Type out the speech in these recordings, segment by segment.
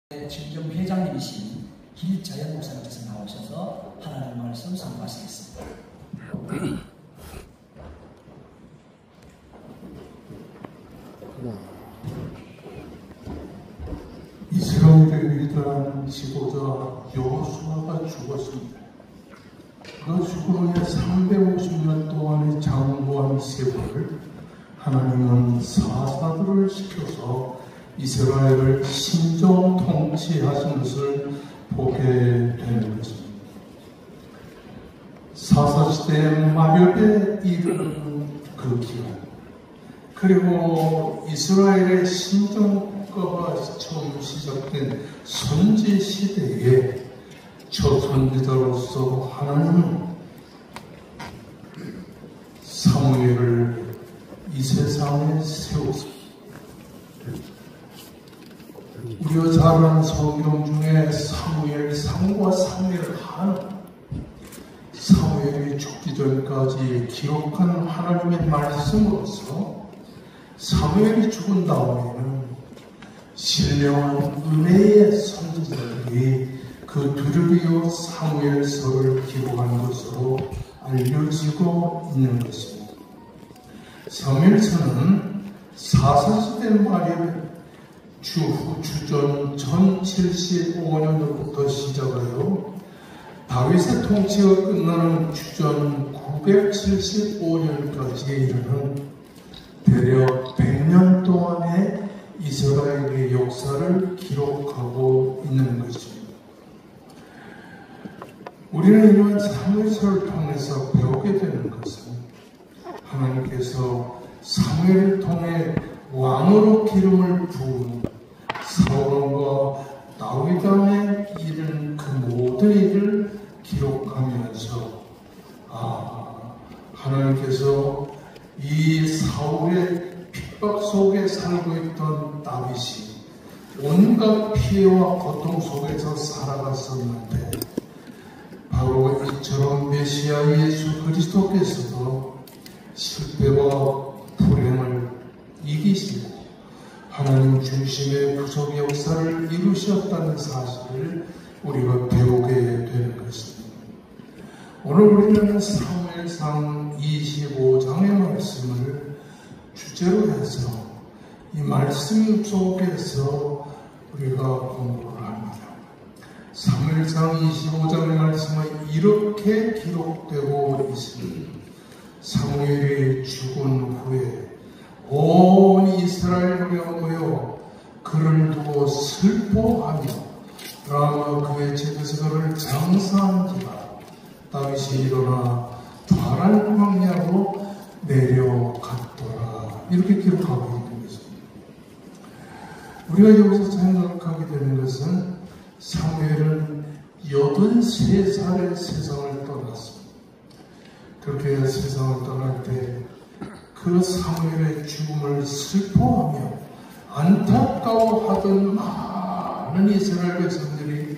지금 회장님이신 길자연 목사님께서 나오셔서 하나님 말씀 선포하시겠습니다. 이스라엘의 위대한 지도자 여호수아가 죽었습니다. 그 죽음에 350년 동안의 장구한 세월을 하나님은 사사들을 시켜서 이스라엘을 신정 통치하신 것을 보게 되는 것입니다. 사사시대 마렵에 이르는 그 기간, 그리고 이스라엘의 신정국가가 처음 시작된 선지시대에 첫 선지자로서 하나님은 사무엘을 이 세상에 세웠습니다. 우리가 잘 아는 성경 중에 사무엘상과 사무엘하는, 사무엘이 죽기 전까지 기록한 하나님의 말씀으로서 사무엘이 죽은 다음에는 신령한 은혜의 선지자들이 그 두루리오 사무엘서를 기록한 것으로 알려지고 있는 것입니다. 사무엘서는 사사시대 말에 주전 1075년부터 시작하여 다윗의 통치가 끝나는 주전 975년까지에 이르는 대략 100년 동안의 이스라엘의 역사를 기록하고 있는 것입니다. 우리는 이러한 사무엘서를 통해서 배우게 되는 것은 하나님께서 사무엘을 통해 왕으로 기름을 부은 사울왕과 다윗왕에 이른 그 모든 일을 기록하면서 하나님께서 이 사울의 핍박 속에 살고 있던 다윗이 온갖 피해와 고통 속에서 살아갔었는데 바로 이처럼 메시아 예수 그리스도께서도 실패와 불행을 이기시고 하나님 중심의 구속 역사를 이루셨다는 사실을 우리가 배우게 되는 것입니다. 오늘 우리는 사무엘상 25장의 말씀을 주제로 해서 이 말씀 속에서 우리가 공부를 합니다. 사무엘상 25장의 말씀은 이렇게 기록되고 있습니다. 사무엘이 죽은 후에 온 이스라엘 무리가 모여 그를 두고 슬퍼하며 라마 그의 집에서 그를 장사한지라. 다윗이 일어나 파란 광야로 내려갔더라. 이렇게 기록하고 있는 것입니다. 우리가 여기서 생각하게 되는 것은 사무엘은 83살의 세상을 떠났습니다. 그렇게 세상을 떠날 때 그 사무엘의 죽음을 슬퍼하며 안타까워하던 많은 이스라엘 백성들이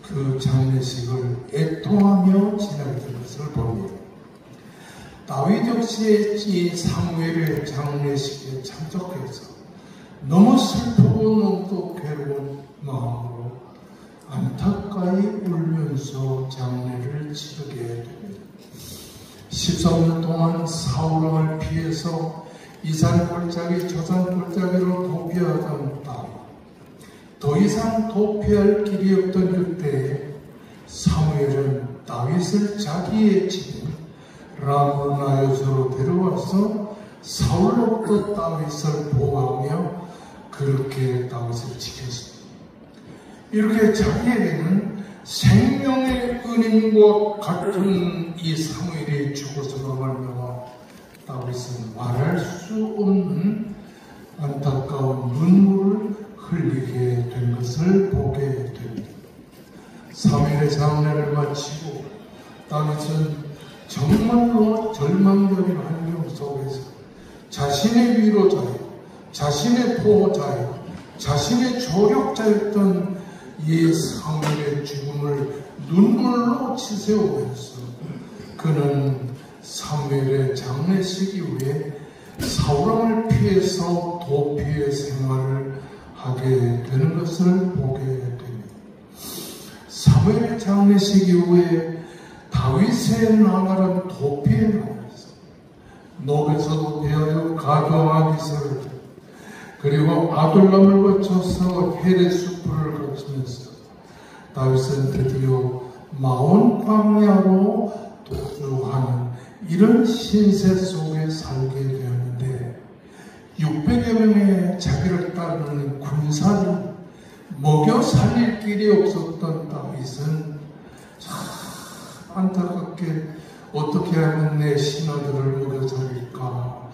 그 장례식을 애통하며 지나던 것을 봅니다. 다윗 역시 이 사무엘의 장례식에 참석해서 너무 슬프고 너무 괴로운 마음으로 안타까이 울면서 장례를 치르게 됩니다. 13년 동안 사울왕을 피해서 이산 골짜기 저산 골짜기로 도피하던 다윗, 더 이상 도피할 길이 없던 그때에 사무엘은 다윗을 자기의 집에 라모나요스로 데려와서 사울로부터 다윗을 보호하며 그렇게 다윗을 지켰습니다. 이렇게 자기에게는 생명의 은인과 같은 이 사무엘이 죽어서가 말미암아 다윗은 말할 수 없는 안타까운 눈물을 흘리게 된 것을 보게 됩니다. 사무엘의 장례를 마치고 다윗은 정말로 절망적인 환경 속에서 자신의 위로자요, 자신의 보호자요, 자신의 조력자였던 이 사무엘의 죽음을 눈물로 치세우면서 그는 사무엘의 장례식 이후에 사울왕을 피해서 도피의 생활을 하게 되는 것을 보게 됩니다. 사무엘 장례식 이후에 다윗의 나날은 도피에 나와서 노베서도 대하여 가도아기서를 그리고 아둘람을 거쳐서 헤레수프를 거치면서 다윗은 드디어 마온 광야로 도주하는 이런 신세 속에 살게 되었는데 600여 명의 자기를 따르는 군사를 먹여 살릴 길이 없었던 다윗은 참 안타깝게 어떻게 하면 내 신하들을 먹여 살릴까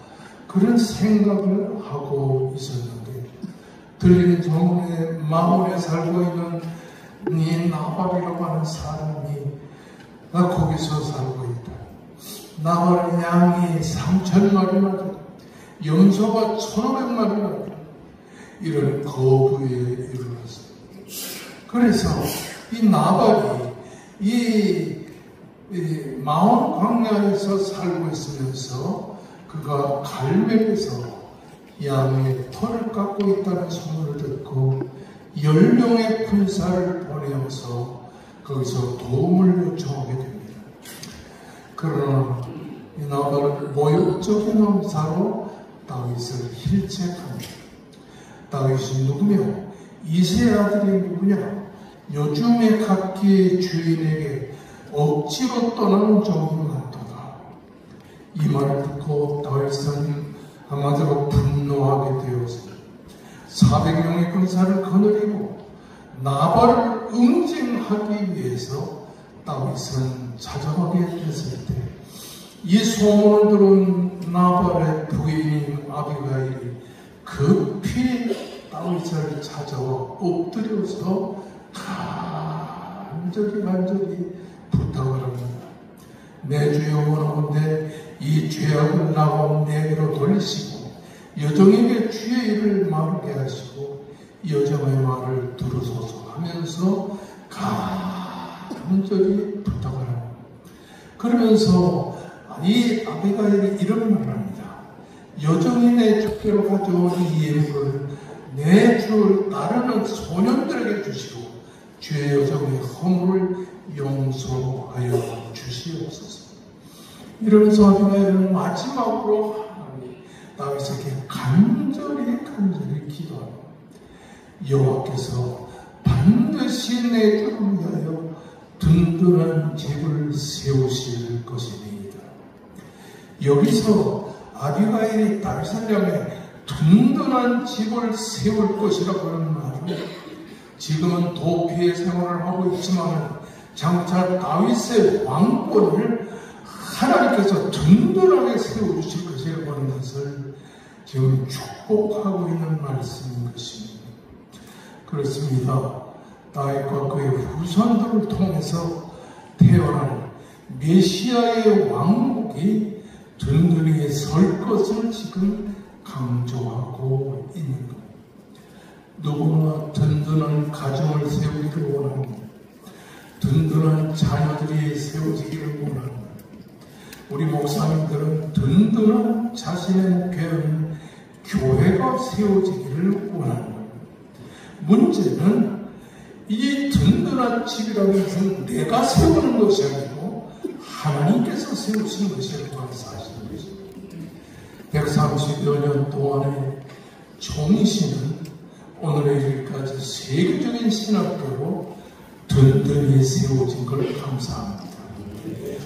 그런 생각을 하고 있었는데 들리는 소문에 마온에 살고 있는 이 나발이라고 하는 사람이 나 거기서 살고 있다. 나발은 양이 3,000마리나 되고 염소가 1,500마리나 되고 이런 거부에 이르렀습니다. 그래서 이 나발이 이 마온 광야에서 살고 있으면서 그가 갈멜에서 양의 털을 깎고 있다는 소문을 듣고 10명의 군사를 보내어서 거기서 도움을 요청하게 됩니다. 그러나 이 나발은 모욕적인 언사로 다윗을 힐책합니다. 다윗이 누구며 이새의 아들이 누구냐? 요즘의 각기의 주인에게 억지로 떠나는 종이 많도다. 이 말을 듣고 다윗은 한마디로 분노하게 되었습니다. 400명의 군사를 거느리고 나발을 응징하기 위해서 다윗은 찾아가게 됐을 때 이 소문을 들은 나발의 부인인 아비가일이 급히 다윗을 찾아와 엎드려서 간절히 부탁을 합니다. 내 주여 원하건대 이 죄악을 나와 내게로 돌리시고 여종에게 주의 일을 말하게 하시고 여종의 말을 들으소서 하면서 간절히 부탁을 합니다. 그러면서 이 아비가일이 이런 말을 합니다. 여종이 내 주께로 가져온 이 예물을 내 주를 따르는 소년들에게 주시고 주의 여종의 허물을 용서하여 주시옵소서. 이러면서 아비가일은 마지막으로 다윗에게 간절히 기도합니다. 여호와께서 반드시 내 주를 위하여 든든한 집을 세우실 것이니이다. 여기서 아비가일이 다윗을 향해 든든한 집을 세울 것이라고 하는 말은 지금은 도피의 생활을 하고 있지만 장차 다윗의 왕권을 하나님께서 든든하게 세워주실 것이라고 하는 것을 지금 축복하고 있는 말씀인 것입니다. 그렇습니다. 다윗과 그의 후손들을 통해서 태어난 메시아의 왕국이 든든히 설 것을 지금 강조하고 있는 것. 누구나 든든한 가정을 세우기를 원합니다. 든든한 자녀들이 세워지기를 원합니다. 우리 목사님들은 든든한 자신의 목회하는 교회가 세워지기를 원합니다. 문제는 이 든든한 집이라는 것은 내가 세우는 것이 아니고 하나님께서 세우신 것이라고 하는 사실인 것입니다. 130여 년 동안의 종이시는 오늘의 일까지 세계적인 신학교로 든든히 세워진 걸 감사합니다.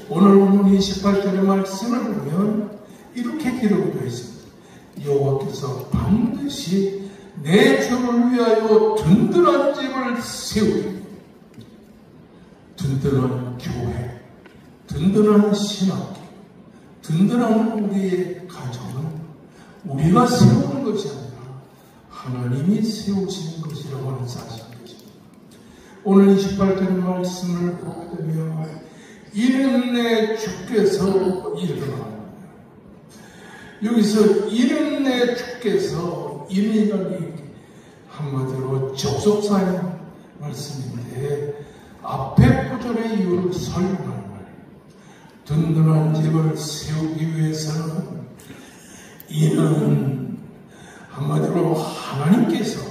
오늘 본문 28절의 말씀을 보면 이렇게 기록되어 있습니다. 여호와께서 반드시 내 주를 위하여 든든한 집을 세우리. 든든한 교회, 든든한 신학교, 든든한 우리의 가정은 우리가 세우는 것이 아니라 하나님이 세우시는 것이라고 하는 사실입니다. 오늘 28절의 말씀을 보게 되면 이는 내 주께서 일어납니다. 여기서 이는 내 주께서 이는이라니 한마디로 접속사의 말씀인데 앞에 구절의 이유를 설명하는 말이에요. 든든한 집을 세우기 위해서는 이는 한마디로 하나님께서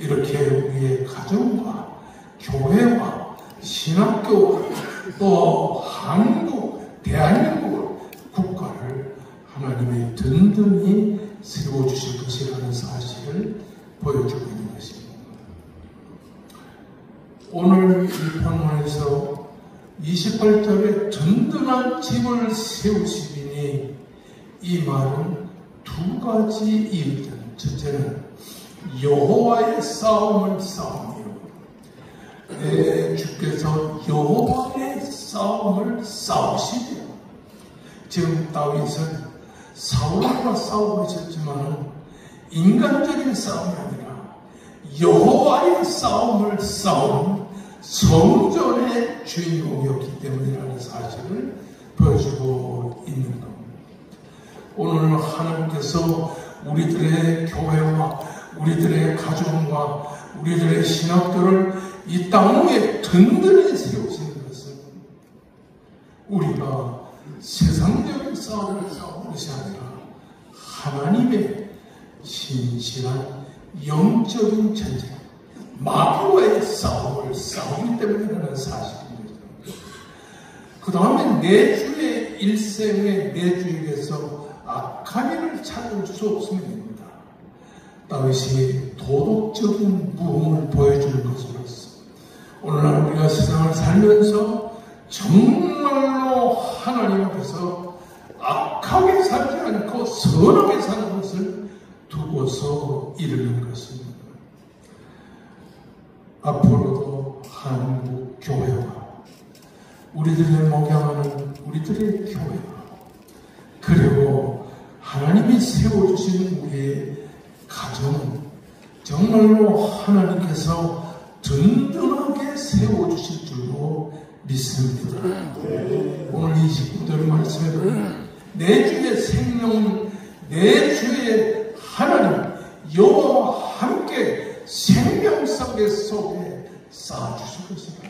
이렇게 우리의 가정과 교회와 신학교와 또 한국, 대한민국 국가를 하나님이 든든히 세워주실 것이라는 사실을 보여주고 있는 것입니다. 오늘 이 본문에서 28절에 든든한 집을 세우시리니 이 말은 두 가지 이유입니다. 첫째는 여호와의 싸움을 싸우며 내 주께서 여호와의 싸움을 싸우시며 지금 다윗은 사울과 싸우고 있었지만 인간적인 싸움이 아니라 여호와의 싸움을 싸우는 성전의 주인공이었기 때문이라는 사실을 보여주고 있는 겁니다. 오늘 하나님께서 우리들의 교회와 우리들의 가정과 우리들의 신학교를 이 땅 위에 든든히 세우시는 것은 우리가 세상적인 싸움을 싸우는 것이 아니라 하나님의 신실한 영적인 전쟁, 마귀와의 싸움을 싸우기 때문이라는 사실입니다. 그 다음에 내 주의 일생에 내 주에게서 악한 일을 찾을 수 없으면 됩니다. 다윗이 도덕적인 부흥을 보여주는 것으로서 오늘날 우리가 세상을 살면서 정말로 하나님 앞에서 악하게 살지 않고 선하게 사는 것을 두고서 이르는 것입니다. 앞으로도 한국 교회와 우리들의 목양하는 우리들의 교회와 그리고 하나님이 세워주시는 우리의 가정은 정말로 하나님께서 든든하게 세워주실 줄로 믿습니다. 오늘 29절 말씀에 보면 내 주의 생명, 내 주의 하나님 여호와와 함께 생명사계 속에 쌓아주실 것이다.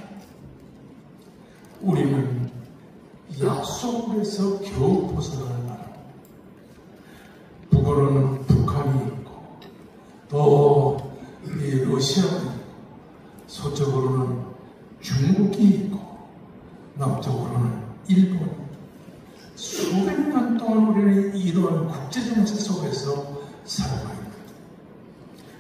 우리는 약속에서 겨우 벗어나는 나라. 북으로는 북한이 있고 또 이 러시아가 있고 서쪽으로는 중국이 있고 남쪽으로는 일본. 수백 년 동안 우리는 이러한 국제정세 속에서 살아갑니다.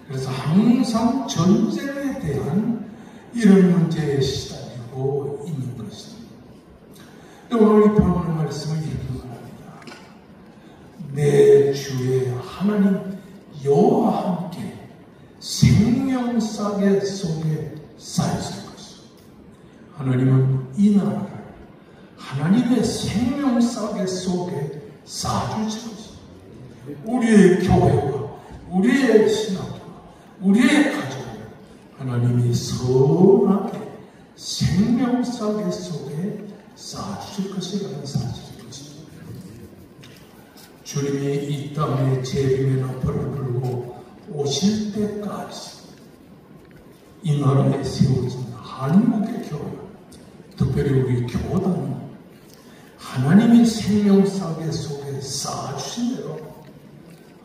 그래서 항상 전쟁에 대한 이런 문제에 시달리고 있는 것입니다. 오늘 이 본문의 말씀을 이렇게 말합니다. 내 주의 하나님 여호와와 함께 생명사계 속에 쌓였을 것이다. 하나님은 이 나라를 하나님의 생명사계 속에 쌓아주실 것입니다. 우리의 교회와 우리의 신학과 우리의 가정을 하나님이 선하게 생명사계 속에 쌓아주실 것이라는 사실인 것입니다. 주님이 이 땅에 재림의 나팔을 불고 오실 때까지 이 나라에 세워진 한국의 교회, 특별히 우리 교단은 하나님이 생명사계 속에 쌓아주신 대로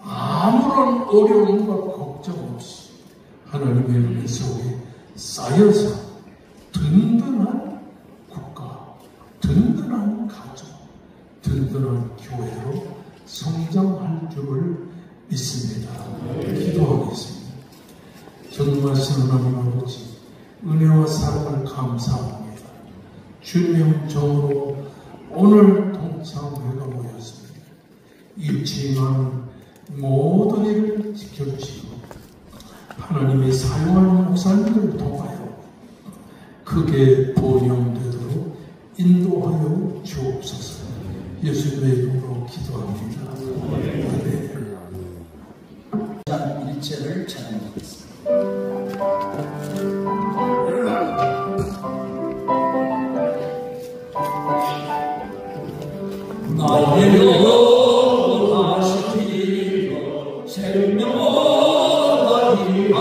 아무런 어려움과 걱정 없이 하나님의 은혜 속에 쌓여서 든든한 국가, 든든한 가정, 든든한 교회로 성장할 줄을 믿습니다. 기도하겠습니다. 전능하신 하나님 아버지, 은혜와 사랑을 감사합니다. 주님의 정으로 오늘 동창회가 모였습니다. 일치만 모든 일을 지켜주시고 하나님의 사용하는 목사님들을 통하여 크게 번영되도록 인도하여 주옵소서. 예수님의 이름으로 기도합니다. 아멘. 1절을 찬양하겠습니다. 나의 영원하시리라 생명하리라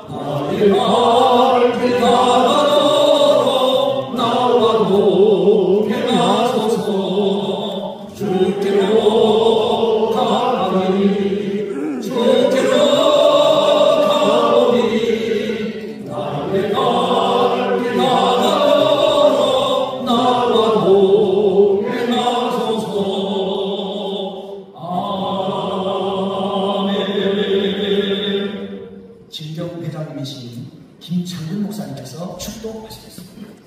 나의 말을 기다려 나와도 행하소서 주께로 가리 주께로 김진준 목사님께서 축도하시겠습니다.